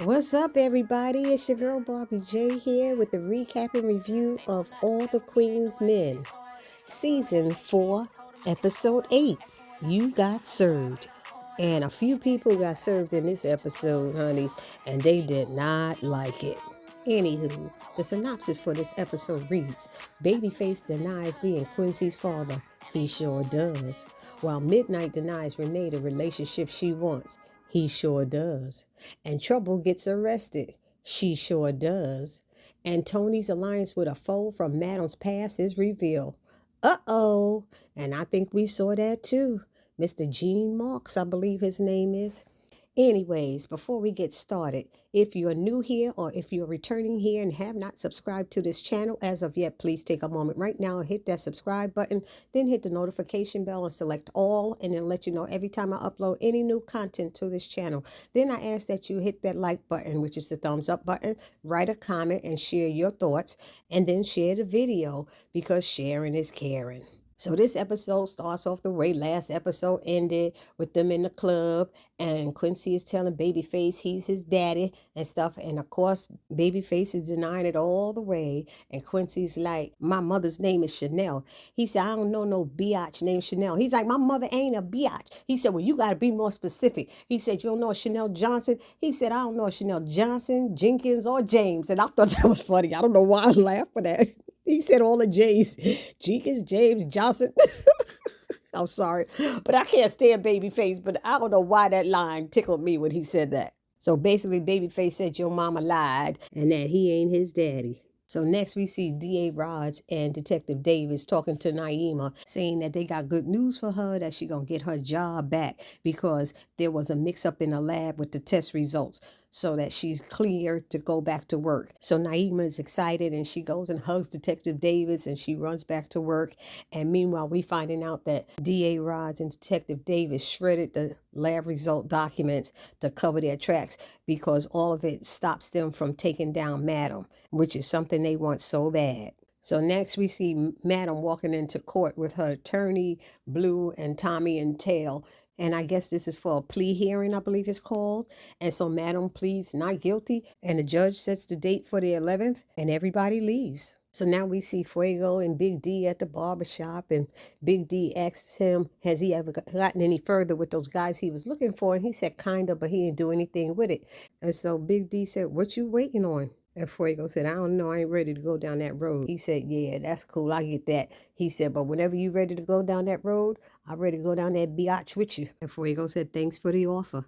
What's up, everybody? It's your girl Barbie J here with the recap and review of All the Queen's Men, Season 4, Episode 8. You Got Served. And a few people got served in this episode, honey, and they did not like it. Anywho, the synopsis for this episode reads, Babyface denies being Quincy's father. He sure does. While Midnight denies Renee the relationship she wants. He sure does. And Trouble gets arrested. She sure does. And Tony's alliance with a foe from Madam's past is revealed. Uh-oh. And I think we saw that too. Mr. Gene Marks, I believe his name is. Anyways, before we get started, if you're new here or if you're returning here and have not subscribed to this channel as of yet, please take a moment right now and hit that subscribe button, then hit the notification bell and select all, and it'll let you know every time I upload any new content to this channel. Then I ask that you hit that like button, which is the thumbs up button, write a comment and share your thoughts, and then share the video because sharing is caring. So this episode starts off the way last episode ended, with them in the club, and Quincy is telling Babyface he's his daddy and stuff. And of course, Babyface is denying it all the way. And Quincy's like, my mother's name is Chanel. He said, I don't know no biatch named Chanel. He's like, my mother ain't a biatch. He said, well, you got to be more specific. He said, you don't know a Chanel Johnson? He said, I don't know a Chanel Johnson, Jenkins, or James. And I thought that was funny. I don't know why I laughed for that. He said all the J's. Jenkins, James, Johnson. I'm sorry. But I can't stand Babyface. But I don't know why that line tickled me when he said that. So basically, Babyface said your mama lied and that he ain't his daddy. So next we see D.A. Rods and Detective Davis talking to Naima, saying that they got good news for her, that she gonna get her job back because there was a mix-up in the lab with the test results, so that she's clear to go back to work. So Naima is excited and she goes and hugs Detective Davis and she runs back to work. And meanwhile, we finding out that D.A. Rods and Detective Davis shredded the lab result documents to cover their tracks because all of it stops them from taking down Madam, which is something they want so bad. So next we see Madam walking into court with her attorney, Blue, and Tommy and Tail. And I guess this is for a plea hearing, I believe it's called. And so Madam pleads not guilty, and the judge sets the date for the 11th, and everybody leaves. So now we see Fuego and Big D at the barbershop, and Big D asks him, has he ever gotten any further with those guys he was looking for? And he said, kinda, but he didn't do anything with it. And so Big D said, what you waiting on? And Fuego said, I don't know, I ain't ready to go down that road. He said, yeah, that's cool, I get that. He said, but whenever you ready to go down that road, I'm ready to go down that biatch with you. And Fuego said, thanks for the offer.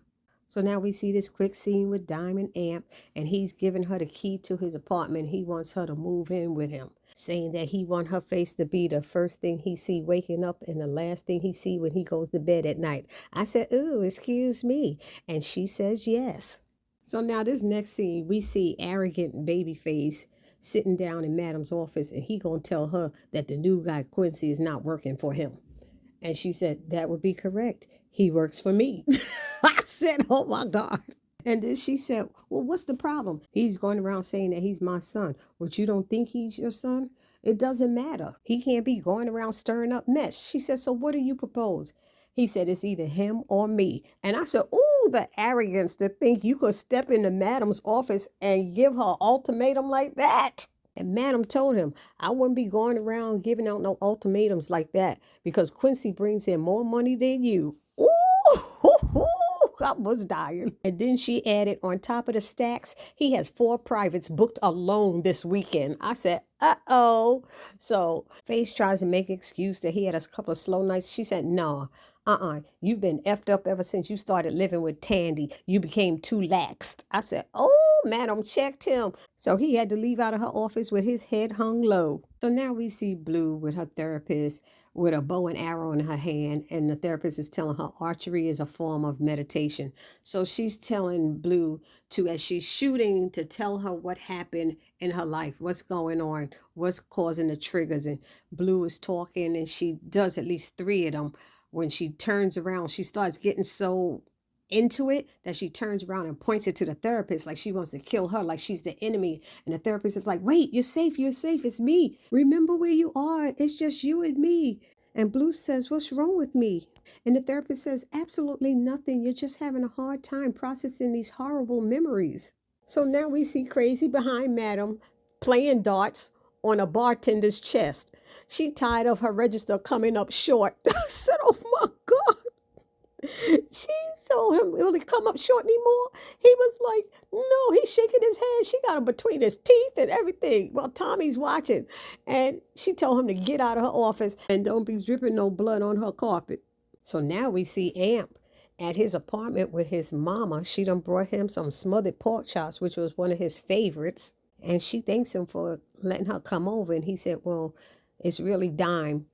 So now we see this quick scene with Diamond Amp, and he's giving her the key to his apartment. He wants her to move in with him, saying that he want her face to be the first thing he see waking up and the last thing he see when he goes to bed at night. I said, ooh, excuse me. And she says yes. So now this next scene, we see arrogant Babyface sitting down in Madam's office, and he gonna tell her that the new guy Quincy is not working for him. And she said, that would be correct. He works for me. I said, oh my God. And then she said, well, what's the problem? He's going around saying that he's my son. But you don't think he's your son? It doesn't matter. He can't be going around stirring up mess. She said, so what do you propose? He said, it's either him or me. And I said, ooh, the arrogance to think you could step into Madam's office and give her ultimatum like that. And Madam told him, I wouldn't be going around giving out no ultimatums like that because Quincy brings in more money than you. Ooh, I was dying. And then she added, on top of the stacks, he has 4 privates booked alone this weekend. I said, uh-oh. So Face tries to make an excuse that he had a couple of slow nights. She said, no. You've been effed up ever since you started living with Tandy. You became too laxed. I said, oh, Madam checked him. So he had to leave out of her office with his head hung low. So now we see Blue with her therapist with a bow and arrow in her hand, and the therapist is telling her archery is a form of meditation. So she's telling Blue to, as she's shooting, to tell her what happened in her life, what's going on, what's causing the triggers. And Blue is talking, and she does at least 3 of them. When she turns around, she starts getting so into it that she turns around and points it to the therapist like she wants to kill her, like she's the enemy. And the therapist is like, wait, you're safe, it's me. Remember where you are, it's just you and me. And Blue says, what's wrong with me? And the therapist says, absolutely nothing, you're just having a hard time processing these horrible memories. So now we see Crazy behind Madam playing darts on a bartender's chest. She tired of her register coming up short. I said, oh my God. She told him, will he come up short anymore? He was like, no, he's shaking his head. She got him between his teeth and everything. Well, Tommy's watching. And she told him to get out of her office and don't be dripping no blood on her carpet. So now we see Amp at his apartment with his mama. She done brought him some smothered pork chops, which was one of his favorites. And she thanks him for letting her come over. And he said, well, it's really Dime,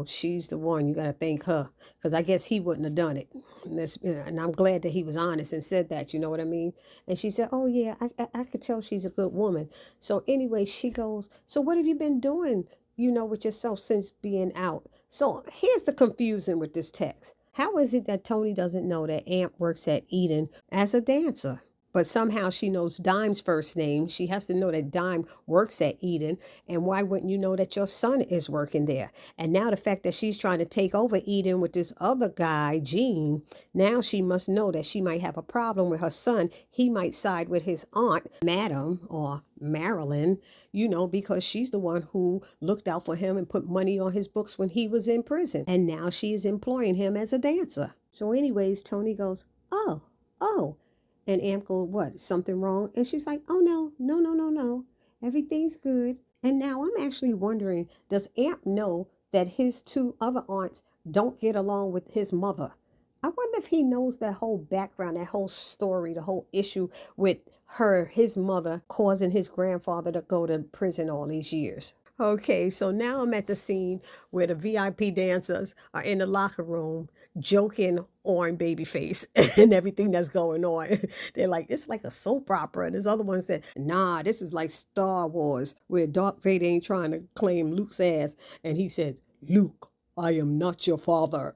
she's the one. You got to thank her. Because I guess he wouldn't have done it. And I'm glad that he was honest and said that, you know what I mean? And she said, oh, yeah, I could tell she's a good woman. So anyway, she goes, so what have you been doing, with yourself since being out? So here's the confusion with this text. How is it that Tony doesn't know that Amp works at Eden as a dancer? But somehow she knows Dime's first name. She has to know that Dime works at Eden. And why wouldn't you know that your son is working there? And now the fact that she's trying to take over Eden with this other guy, Gene, now she must know that she might have a problem with her son. He might side with his aunt, Madam, or Marilyn, because she's the one who looked out for him and put money on his books when he was in prison. And now she is employing him as a dancer. So anyways, Tony goes, oh. And Amp goes, what, something wrong? And she's like, oh, no. Everything's good. And now I'm actually wondering, does Amp know that his two other aunts don't get along with his mother? I wonder if he knows that whole background, that whole story, the whole issue with his mother causing his grandfather to go to prison all these years. Okay, so now I'm at the scene where the VIP dancers are in the locker room joking on Babyface and everything that's going on. They're like, it's like a soap opera. And there's other ones that, nah, this is like Star Wars, where Darth Vader ain't trying to claim Luke's ass. And he said, Luke, I am not your father.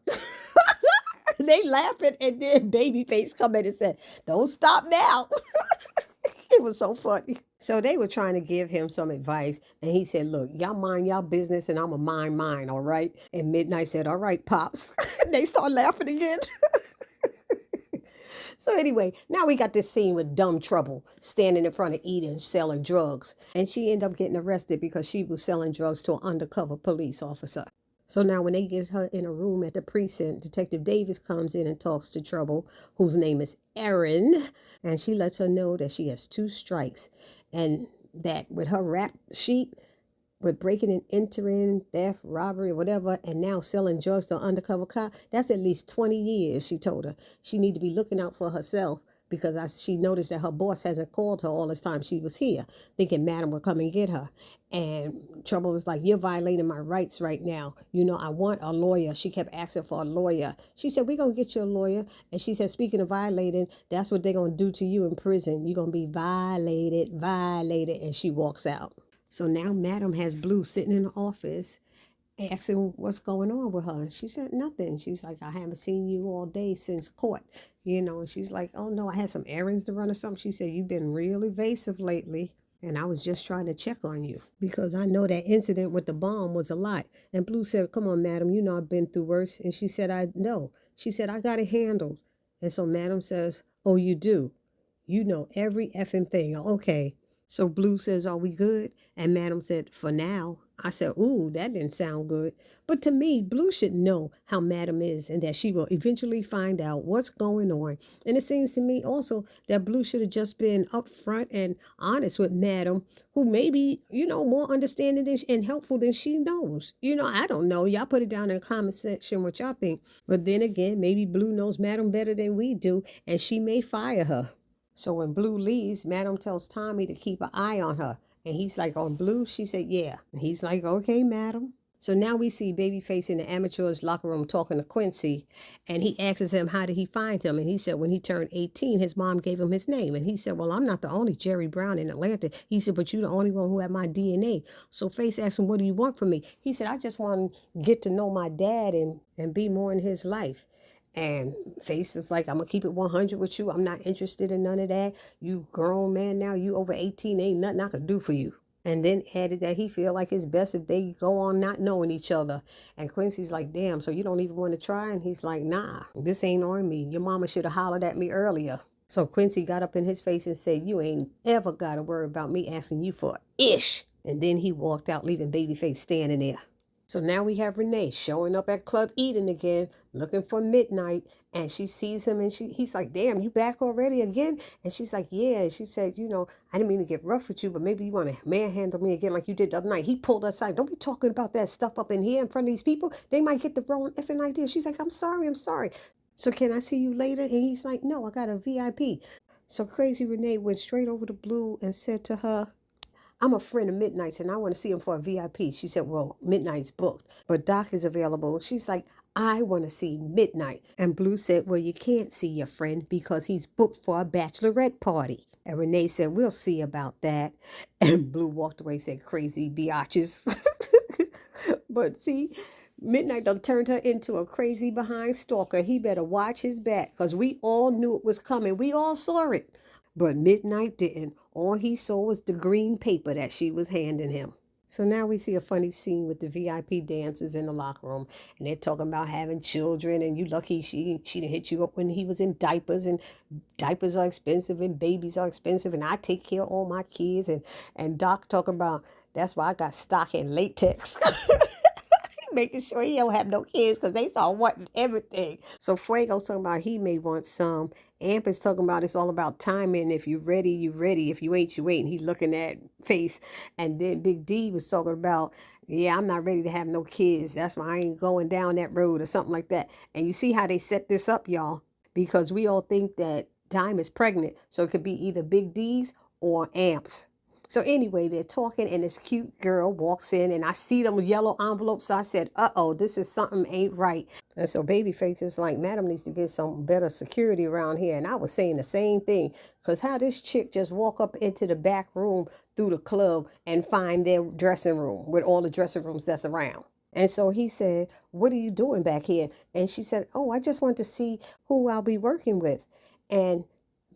They laughing, and then Babyface come in and said, don't stop now. It was so funny. So they were trying to give him some advice. And he said, look, y'all mind y'all business and I'm going to mind mine, all right? And Midnight said, all right, Pops. And they start laughing again. So anyway, now we got this scene with Dumb Trouble standing in front of Eden selling drugs. And she ended up getting arrested because she was selling drugs to an undercover police officer. So now when they get her in a room at the precinct, Detective Davis comes in and talks to Trouble, whose name is Erin, and she lets her know that she has 2 strikes and that with her rap sheet, with breaking and entering, theft, robbery, whatever, and now selling drugs to an undercover cop, that's at least 20 years, she told her. She need to be looking out for herself because she noticed that her boss hasn't called her all this time she was here, thinking Madam will come and get her. And Trouble was like, you're violating my rights right now. I want a lawyer. She kept asking for a lawyer. She said, we're going to get you a lawyer. And she said, speaking of violating, that's what they're going to do to you in prison. You're going to be violated. And she walks out. So now Madam has Blue sitting in the office asking what's going on with her. She said nothing. She's like, I haven't seen you all day since court. And she's like, oh no, I had some errands to run or something. She said, you've been real evasive lately. And I was just trying to check on you because I know that incident with the bomb was a lot. And Blue said, come on, Madam, I've been through worse. And she said, I know. She said, I got it handled. And so Madam says, oh, you do? You know every effing thing. Okay. So Blue says, are we good? And Madam said, for now. I said, ooh, that didn't sound good. But to me, Blue should know how Madam is and that she will eventually find out what's going on. And it seems to me also that Blue should have just been upfront and honest with Madam, who may be, more understanding and helpful than she knows. I don't know. Y'all put it down in the comment section what y'all think. But then again, maybe Blue knows Madam better than we do, and she may fire her. So when Blue leaves, Madam tells Tommy to keep an eye on her. And he's like, on Blue? She said, yeah. And he's like, okay, Madam. So now we see Babyface in the amateur's locker room talking to Quincy. And he asks him, how did he find him? And he said, when he turned 18, his mom gave him his name. And he said, well, I'm not the only Jerry Brown in Atlanta. He said, but you're the only one who had my DNA. So Face asked him, what do you want from me? He said, I just want to get to know my dad and be more in his life. And Face is like, I'm going to keep it 100 with you. I'm not interested in none of that. You grown man now. You over 18. Ain't nothing I could do for you. And then added that he feel like it's best if they go on not knowing each other. And Quincy's like, damn, so you don't even want to try? And he's like, nah, this ain't on me. Your mama should have hollered at me earlier. So Quincy got up in his face and said, you ain't ever got to worry about me asking you for ish. And then he walked out, leaving Babyface standing there. So now we have Renee showing up at Club Eden again, looking for Midnight. And she sees him and he's like, damn, you back already again? And she's like, yeah. She said, I didn't mean to get rough with you, but maybe you want to manhandle me again like you did the other night. He pulled us aside. Don't be talking about that stuff up in here in front of these people. They might get the wrong effing idea. She's like, I'm sorry. So can I see you later? And he's like, no, I got a VIP. So Crazy Renee went straight over to Blue and said to her, I'm a friend of Midnight's and I want to see him for a VIP. She said, well, Midnight's booked, but Doc is available. She's like, I want to see Midnight. And Blue said, well, you can't see your friend because he's booked for a bachelorette party. And Renee said, we'll see about that. And Blue walked away and said, crazy biatches. But see, Midnight done turned her into a crazy behind stalker. He better watch his back because we all knew it was coming. We all saw it. But Midnight didn't. All he saw was the green paper that she was handing him. So now we see a funny scene with the VIP dancers in the locker room. And they're talking about having children. And you lucky she didn't hit you up when he was in diapers. And diapers are expensive and babies are expensive. And I take care of all my kids. And Doc talking about, that's why I got stock in latex. Making sure he don't have no kids because they start wanting everything. So Fuego's talking about he may want some. Amp is talking about it's all about timing. If you're ready, you're ready. If you ain't, you ain't. He's looking at face. And then Big D was talking about, yeah, I'm not ready to have no kids. That's why I ain't going down that road or something like that. And you see how they set this up, y'all? Because we all think that Dime is pregnant. So it could be either Big D's or Amp's. So anyway, they're talking and this cute girl walks in and I see them yellow envelopes. So I said, uh-oh, this is something ain't right. And so Babyface is like, Madam needs to get some better security around here. And I was saying the same thing because how this chick just walk up into the back room through the club and find their dressing room with all the dressing rooms that's around. And so he said, what are you doing back here? And she said, oh, I just want to see who I'll be working with. And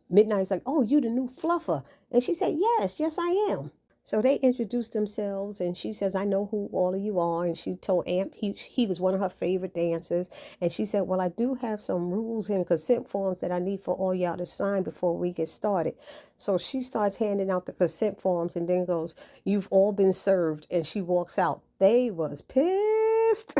Midnight's like, oh, you the new fluffer. And she said, yes, I am. So they introduced themselves and she says, I know who all of you are. And she told Amp he was one of her favorite dancers. And she said, well, I do have some rules and consent forms that I need for all y'all to sign before we get started. So she starts handing out the consent forms and then goes, you've all been served. And she walks out. They was pissed.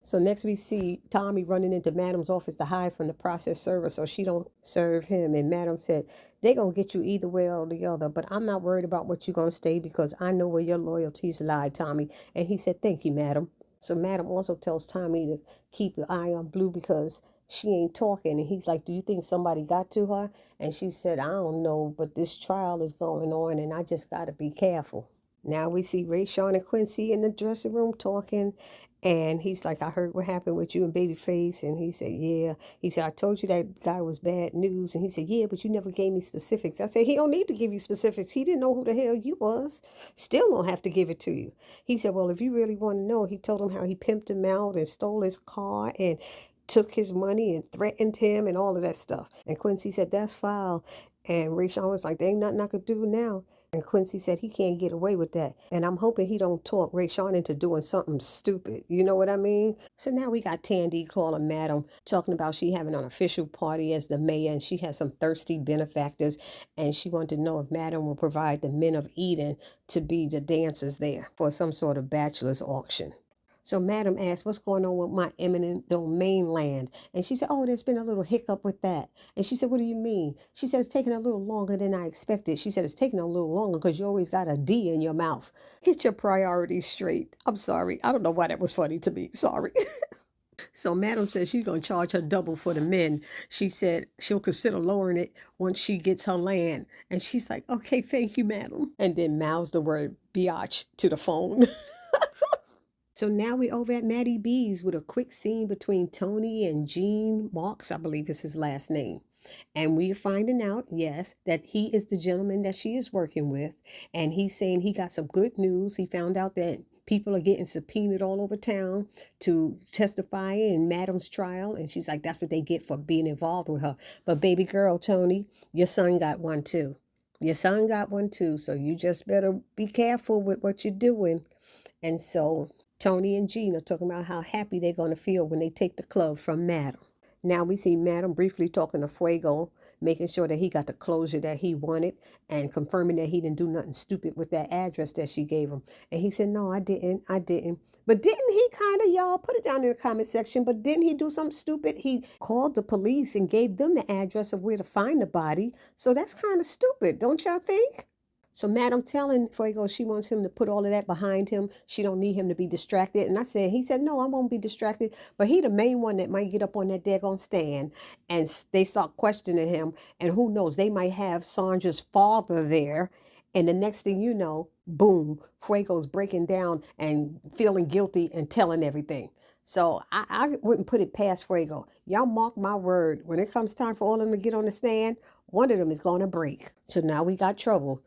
So next we see Tommy running into Madam's office to hide from the process server so she don't serve him. And Madam said, they going to get you either way or the other, but I'm not worried about what you're going to stay because I know where your loyalties lie, Tommy. And he said, thank you, Madam. So Madam also tells Tommy to keep your eye on Blue because she ain't talking. And he's like, do you think somebody got to her? And she said, I don't know, but this trial is going on and I just got to be careful. Now we see Ray, Sean, and Quincy in the dressing room talking. And he's like, I heard what happened with you and Babyface. And he said, yeah. He said, I told you that guy was bad news. And he said, yeah, but you never gave me specifics. I said, he don't need to give you specifics. He didn't know who the hell you was. Still don't have to give it to you. He said, well, if you really want to know, he told him how he pimped him out and stole his car and took his money and threatened him and all of that stuff. And Quincy said, that's foul. And Ray Sean was like, there ain't nothing I could do now. And Quincy said he can't get away with that. And I'm hoping he don't talk Ray Sean into doing something stupid. You know what I mean? So now we got Tandy calling Madam, talking about she having an official party as the mayor and she has some thirsty benefactors. And she wanted to know if Madam will provide the men of Eden to be the dancers there for some sort of bachelor's auction. So Madam asked, what's going on with my eminent domain land? And she said, oh, there's been a little hiccup with that. And she said, what do you mean? She said, it's taking a little longer than I expected. She said, it's taking a little longer because you always got a D in your mouth. Get your priorities straight. I'm sorry. I don't know why that was funny to me. Sorry. So Madam says she's going to charge her double for the men. She said she'll consider lowering it once she gets her land. And she's like, okay, thank you, Madam. And then mouths the word biatch to the phone. So now we're over at Maddie B's with a quick scene between Tony and Gene Marks, I believe is his last name. And we're finding out, yes, that he is the gentleman that she is working with. And he's saying he got some good news. He found out that people are getting subpoenaed all over town to testify in Madam's trial. And she's like, that's what they get for being involved with her. But baby girl, Tony, your son got one too. Your son got one too. So you just better be careful with what you're doing. And so Tony and Gene are talking about how happy they're going to feel when they take the club from Madam. Now we see Madam briefly talking to Fuego making sure that he got the closure that he wanted and confirming that he didn't do nothing stupid with that address that she gave him. And he said, no, I didn't. But didn't he kind of, y'all, put it down in the comment section, but didn't he do something stupid? He called the police and gave them the address of where to find the body. So that's kind of stupid, don't y'all think? So Madam telling Fuego she wants him to put all of that behind him. She don't need him to be distracted. And he said, no, I won't be distracted. But he the main one that might get up on that daggone stand and they start questioning him. And who knows, they might have Sandra's father there. And the next thing you know, boom, Fuego's breaking down and feeling guilty and telling everything. So I wouldn't put it past Fuego. Y'all mark my word. When it comes time for all of them to get on the stand, one of them is going to break. So now we got trouble.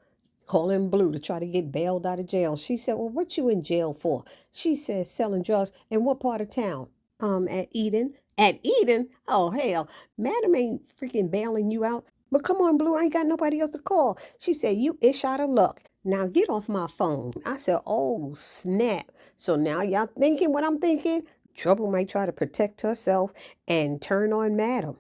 Calling Blue to try to get bailed out of jail. She said, well, what you in jail for? She said, selling drugs. In what part of town? At Eden. At Eden? Oh, hell. Madam ain't freaking bailing you out. But come on, Blue, I ain't got nobody else to call. She said, you ish out of luck. Now get off my phone. I said, oh, snap. So now y'all thinking what I'm thinking? Trouble might try to protect herself and turn on Madam.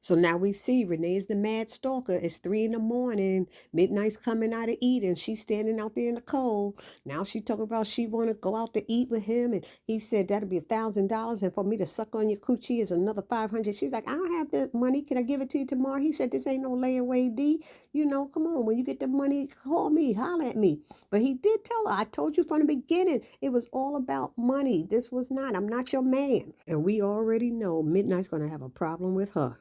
So now we see Renee's the mad stalker. It's 3 a.m. Midnight's coming out of Eden. She's standing out there in the cold. Now she talking about she want to go out to eat with him. And he said that'll be $1,000. And for me to suck on your coochie is another 500. She's like, I don't have the money. Can I give it to you tomorrow? He said, this ain't no layaway, D. You know, come on. When you get the money, call me, holler at me. But he did tell her, I told you from the beginning, it was all about money. This was not. I'm not your man. And we already know Midnight's going to have a problem with her.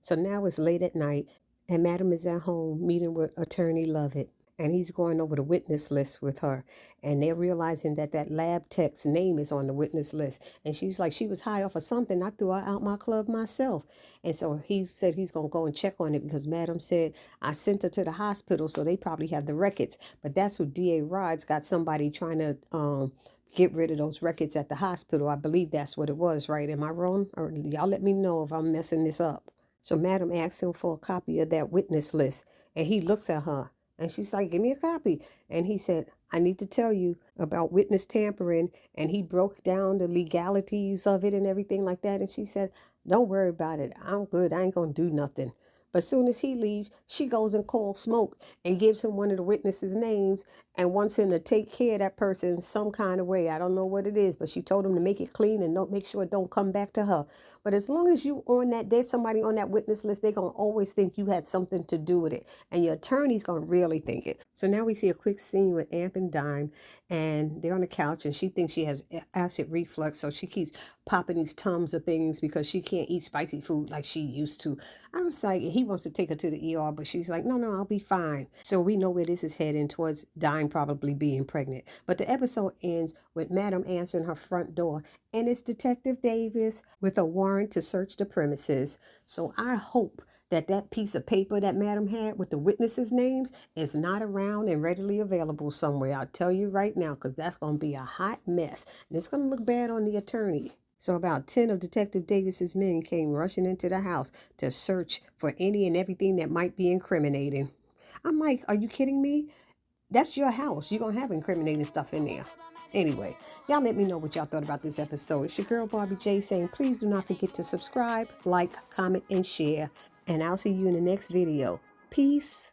So now it's late at night, and Madam is at home meeting with Attorney Lovett, and he's going over the witness list with her, and they're realizing that that lab tech's name is on the witness list, and she's like, she was high off of something. I threw her out my club myself. And so he said he's going to go and check on it because Madam said, I sent her to the hospital, so they probably have the records. But that's what D.A. Rod's got somebody trying to get rid of those records at the hospital. I believe that's what it was, right? Am I wrong? Or y'all let me know if I'm messing this up. So Madam asked him for a copy of that witness list, and he looks at her, and she's like, give me a copy. And he said, I need to tell you about witness tampering, and he broke down the legalities of it and everything like that. And she said, don't worry about it. I'm good. I ain't going to do nothing. But as soon as he leaves, she goes and calls Smoke and gives him one of the witnesses' names and wants him to take care of that person in some kind of way. I don't know what it is, but she told him to make it clean and don't make sure it don't come back to her. But as long as you on that, there's somebody on that witness list, they're going to always think you had something to do with it. And your attorney's going to really think it. So now we see a quick scene with Amp and Dime, and they're on the couch, and she thinks she has acid reflux. So she keeps popping these tums of things because she can't eat spicy food like she used to. I was like, he wants to take her to the ER, but she's like, no, I'll be fine. So we know where this is heading towards Dime probably being pregnant. But the episode ends with Madam answering her front door, and it's Detective Davis with a warrant to search the premises. So I hope that that piece of paper that Madam had with the witnesses' names is not around and readily available somewhere. I'll tell you right now, because that's going to be a hot mess. And it's going to look bad on the attorney. So about 10 of Detective Davis's men came rushing into the house to search for any and everything that might be incriminating. I'm like, are you kidding me? That's your house. You're going to have incriminating stuff in there. Anyway, y'all let me know what y'all thought about this episode. It's your girl Barbie J saying please do not forget to subscribe, like, comment, and share. And I'll see you in the next video. Peace.